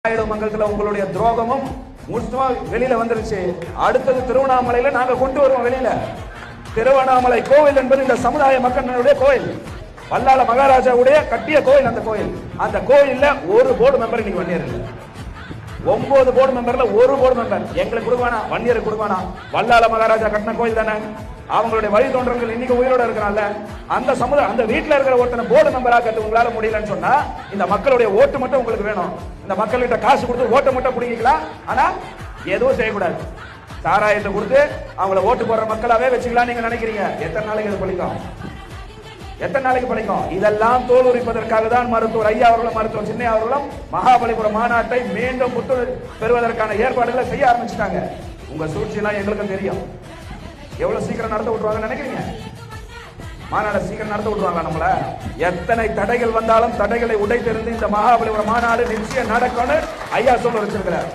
மங்கலத்துல உங்களுடைய துரோகமும் முழுசுமா வெளியில வந்துருச்சு. அடுத்தது திருவண்ணாமலையில நாங்க கொண்டு வருவோம் வெளியில. திருவண்ணாமலை கோவில் என்பது இந்த சமுதாய மக்களுடைய கோயில். வல்லால மகாராஜாவுடைய கட்டிய கோயில் அந்த கோயில். அந்த கோயில்ல ஒரு போர்டு மெம்பர் இன்னைக்கு வன்னியர் இல்லை. 9 போர்டு மெம்பர்ல ஒரு போர்டு மெம்பர் எங்களுக்கு கொடுப்பானா, வன்னியருக்கு கொடுப்பானா? வல்லால மகாராஜா கட்டின கோயில் தானே. அவங்களுடைய வழி தோன்றவர்கள் இன்னைக்கு உயிரோட இருக்கிறான்ல. அந்த சமுதாயம் அந்த வீட்டுல இருக்கிற ஒருத்தனை போர்டு மெம்பரா கட்டு உங்களால முடியலன்னு சொன்னா இந்த மக்களுடைய ஓட்டு மட்டும் உங்களுக்கு வேணும். இந்த மக்கள்கிட்ட காசு கொடுத்து ஓட்டை மட்டும் பிடிக்கலாம். ஆனா எதுவும் செய்யக்கூடாது. சாராயத்தை கொடுத்து அவங்கள ஓட்டு போடுற மக்களாவே வச்சுக்கலாம் நீங்க நினைக்கிறீங்க. எத்தனை நாளைக்கு இது பழிக்கும்? எத்தனை நாளைக்கு பழிக்கும்? இதெல்லாம் தோல் உரிப்பதற்காக தான் மருத்துவர் ஐயா அவர்களும் மருத்துவர் சின்னையா அவர்களும் மகாபலிபுரம் மாநாட்டை மீண்டும் புத்துணர்வு பெறுவதற்கான ஏற்பாடுகளை செய்ய ஆரம்பிச்சுட்டாங்க. உங்க சூழ்ச்சியெல்லாம் எங்களுக்கும் தெரியும். எவ்வளவு சீக்கிரம் நடத்த விட்டுருவாங்க நினைக்கிறீங்க? மாநாடு சீக்கிரம் நடத்த விட்டுருவாங்க நம்மள? எத்தனை தடைகள் வந்தாலும் தடைகளை உடைத்திருந்து இந்த மகாபலிபுரம் மாநாடு நிச்சயம் நடக்கும்னு ஐயா சொல்ல வச்சிருக்கிறார்.